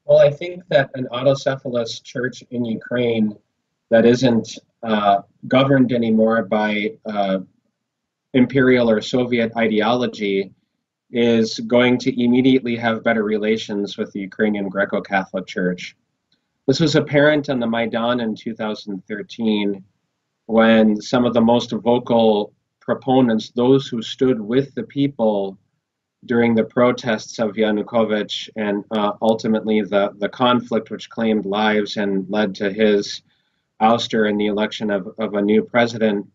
Well, I think that an autocephalous church in Ukraine that isn't governed anymore by imperial or Soviet ideology is going to immediately have better relations with the Ukrainian Greco-Catholic Church. This was apparent on the Maidan in 2013 when some of the most vocal proponents, those who stood with the people during the protests of Yanukovych and ultimately the conflict which claimed lives and led to his ouster in the election of a new president,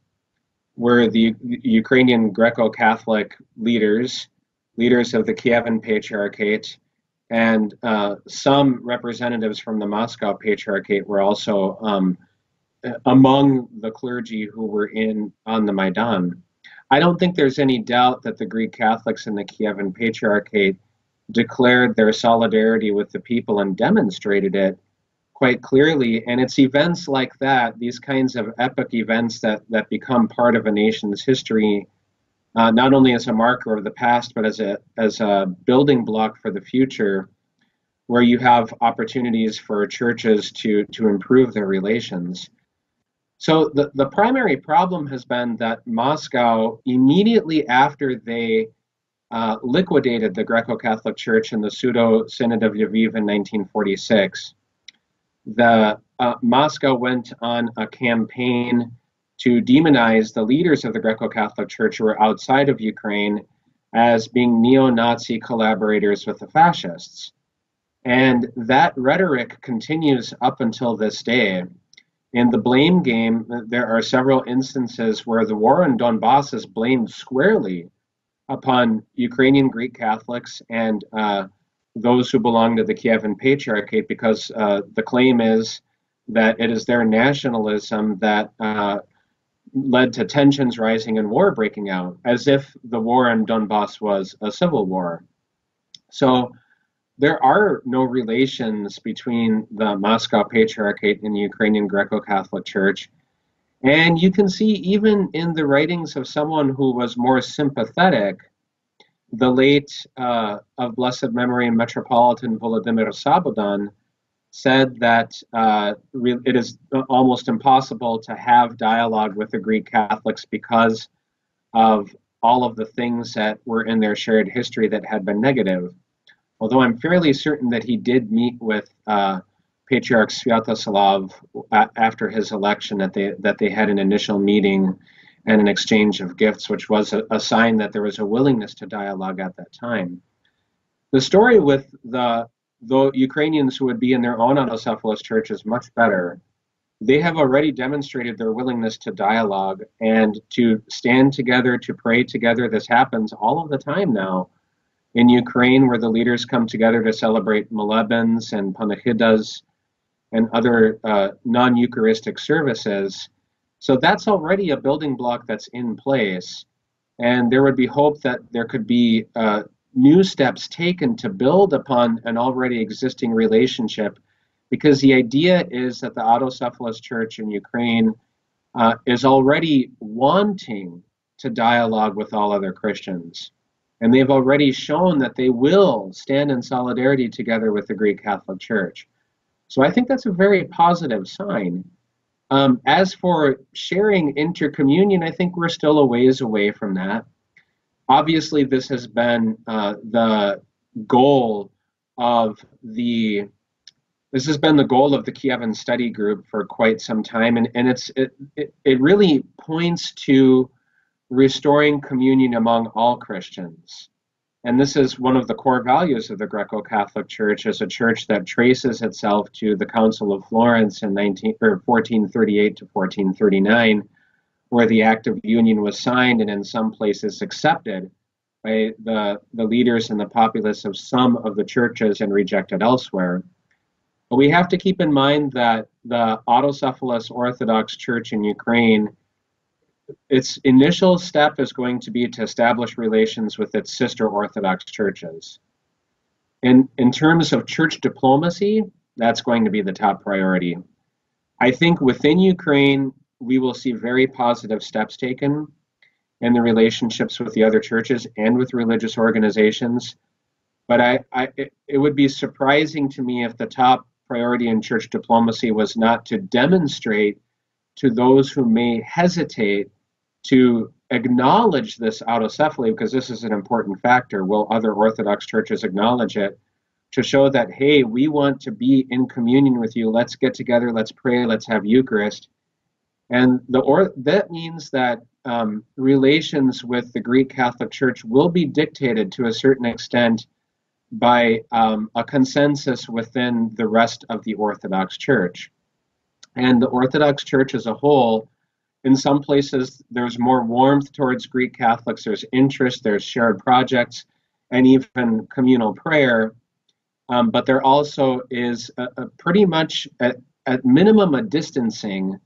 were the Ukrainian Greco-Catholic leaders of the Kievan Patriarchate, and some representatives from the Moscow Patriarchate were also among the clergy who were on the Maidan. I don't think there's any doubt that the Greek Catholics in the Kievan Patriarchate declared their solidarity with the people and demonstrated it quite clearly. And it's events like that, these kinds of epic events that become part of a nation's history, not only as a marker of the past, but as a building block for the future, where you have opportunities for churches to improve their relations. So the primary problem has been that Moscow, immediately after they liquidated the Greco-Catholic Church in the Pseudo-Synod of Lviv in 1946, Moscow went on a campaign to demonize the leaders of the Greco-Catholic Church who were outside of Ukraine as being neo-Nazi collaborators with the fascists. And that rhetoric continues up until this day. In the blame game, there are several instances where the war in Donbass is blamed squarely upon Ukrainian Greek Catholics and those who belong to the Kievan Patriarchate, because the claim is that it is their nationalism that led to tensions rising and war breaking out, as if the war in Donbass was a civil war. So there are no relations between the Moscow Patriarchate and the Ukrainian Greco-Catholic Church. And you can see even in the writings of someone who was more sympathetic, the late of blessed memory Metropolitan Volodymyr Sabodan said that it is almost impossible to have dialogue with the Greek Catholics because of all of the things that were in their shared history that had been negative. Although I'm fairly certain that he did meet with Patriarch Sviatoslav after his election, that they had an initial meeting and an exchange of gifts, which was a sign that there was a willingness to dialogue at that time. The story with the Ukrainians who would be in their own autocephalous church is much better. They have already demonstrated their willingness to dialogue and to stand together, to pray together. This happens all of the time now in Ukraine, where the leaders come together to celebrate molebens and panachidas and other non-Eucharistic services. So that's already a building block that's in place. And there would be hope that there could be new steps taken to build upon an already existing relationship, because the idea is that the autocephalous church in Ukraine is already wanting to dialogue with all other Christians. And they've already shown that they will stand in solidarity together with the Greek Catholic Church. So I think that's a very positive sign. As for sharing intercommunion, I think we're still a ways away from that. Obviously, this has been the goal of the Kievan Study Group for quite some time, and it really points to restoring communion among all Christians. And this is one of the core values of the Greco-Catholic Church, as a church that traces itself to the Council of Florence in 1438 to 1439, where the Act of Union was signed and in some places accepted by the leaders and the populace of some of the churches and rejected elsewhere. But we have to keep in mind that the autocephalous Orthodox Church in Ukraine, its initial step is going to be to establish relations with its sister Orthodox churches. In terms of church diplomacy, that's going to be the top priority. I think within Ukraine, we will see very positive steps taken in the relationships with the other churches and with religious organizations. But it would be surprising to me if the top priority in church diplomacy was not to demonstrate to those who may hesitate to acknowledge this autocephaly, because this is an important factor. Will other Orthodox churches acknowledge it? To show that, hey, we want to be in communion with you. Let's get together, let's pray, let's have Eucharist. And that means that relations with the Greek Catholic Church will be dictated to a certain extent by a consensus within the rest of the Orthodox Church. And the Orthodox Church as a whole, in some places, there's more warmth towards Greek Catholics, there's interest, there's shared projects, and even communal prayer. But there also is a pretty much, at minimum, a distancing,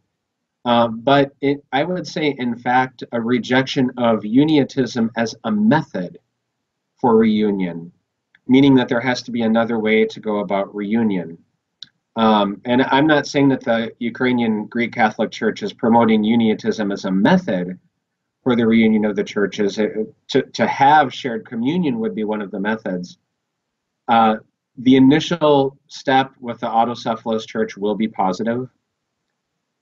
but I would say, in fact, a rejection of uniatism as a method for reunion, meaning that there has to be another way to go about reunion. And I'm not saying that the Ukrainian Greek-Catholic Church is promoting uniatism as a method for the reunion of the churches. To have shared communion would be one of the methods. The initial step with the autocephalous church will be positive.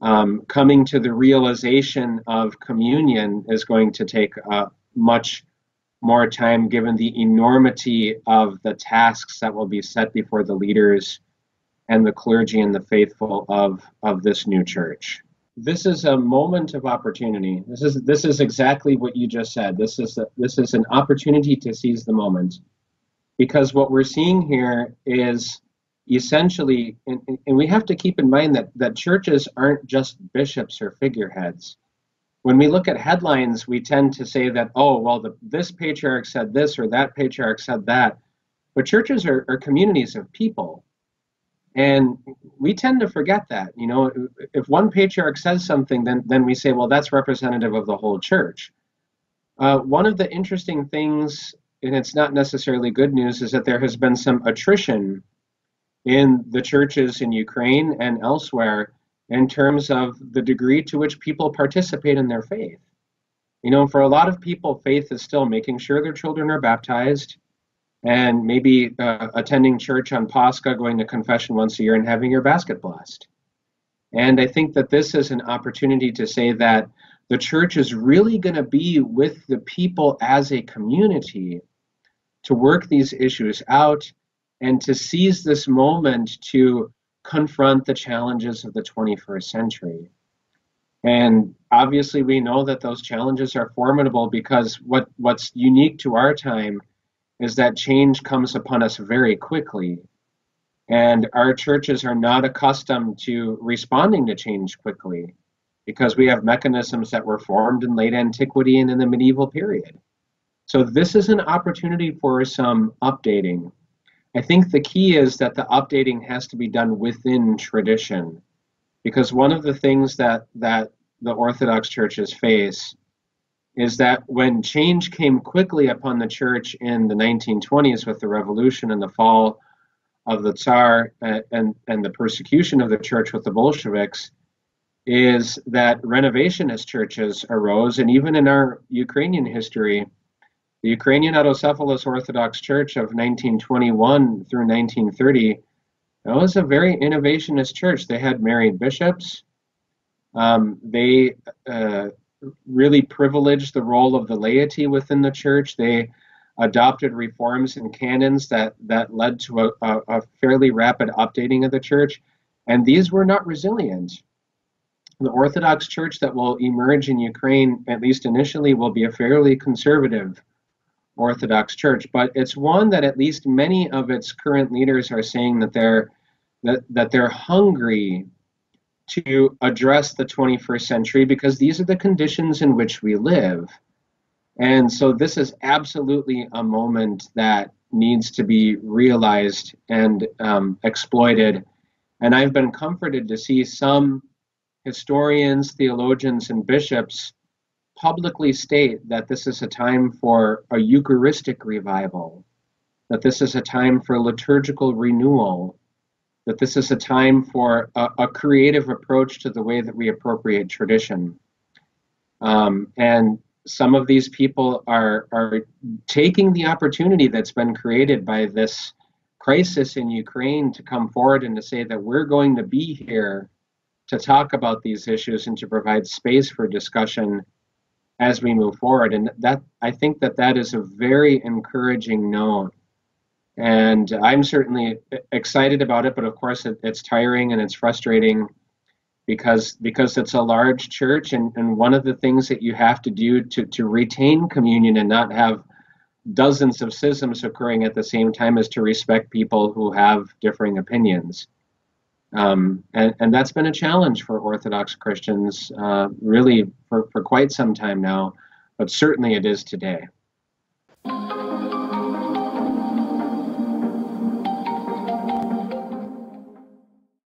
Coming to the realization of communion is going to take much more time, given the enormity of the tasks that will be set before the leaders and the clergy and the faithful of this new church. This is a moment of opportunity. This is exactly what you just said. This is an opportunity to seize the moment, because what we're seeing here is essentially, and we have to keep in mind that churches aren't just bishops or figureheads. When we look at headlines, we tend to say that, oh, well, this patriarch said this or that patriarch said that. But churches are communities of people. And we tend to forget that. You know, if one patriarch says something, then we say, well, that's representative of the whole church. One of the interesting things, and it's not necessarily good news, is that there has been some attrition in the churches in Ukraine and elsewhere in terms of the degree to which people participate in their faith. You know, for a lot of people, faith is still making sure their children are baptized and maybe attending church on Pascha, going to confession once a year, and having your basket blessed. And I think that this is an opportunity to say that the church is really going to be with the people as a community to work these issues out and to seize this moment to confront the challenges of the 21st century. And obviously we know that those challenges are formidable, because what's unique to our time is that change comes upon us very quickly. And our churches are not accustomed to responding to change quickly, because we have mechanisms that were formed in late antiquity and in the medieval period. So this is an opportunity for some updating. I think the key is that the updating has to be done within tradition, because one of the things that the Orthodox churches face is that when change came quickly upon the church in the 1920s with the revolution and the fall of the Tsar and the persecution of the church with the Bolsheviks, is that renovationist churches arose. And even in our Ukrainian history, the Ukrainian Autocephalous Orthodox Church of 1921 through 1930, that was a very innovationist church. They had married bishops. They really privileged the role of the laity within the church. They adopted reforms and canons that led to a fairly rapid updating of the church. And these were not resilient. The Orthodox Church that will emerge in Ukraine, at least initially, will be a fairly conservative Orthodox Church, but it's one that at least many of its current leaders are saying that they're hungry to address the 21st century, because these are the conditions in which we live. And so this is absolutely a moment that needs to be realized and exploited. And I've been comforted to see some historians, theologians, and bishops publicly state that this is a time for a Eucharistic revival, that this is a time for liturgical renewal, that this is a time for a creative approach to the way that we appropriate tradition. And some of these people are taking the opportunity that's been created by this crisis in Ukraine to come forward and to say that we're going to be here to talk about these issues and to provide space for discussion as we move forward. And that, I think that is a very encouraging note. And I'm certainly excited about it, but of course it's tiring and it's frustrating because it's a large church, and one of the things that you have to do to retain communion and not have dozens of schisms occurring at the same time is to respect people who have differing opinions. And that's been a challenge for Orthodox Christians really for quite some time now, but certainly it is today.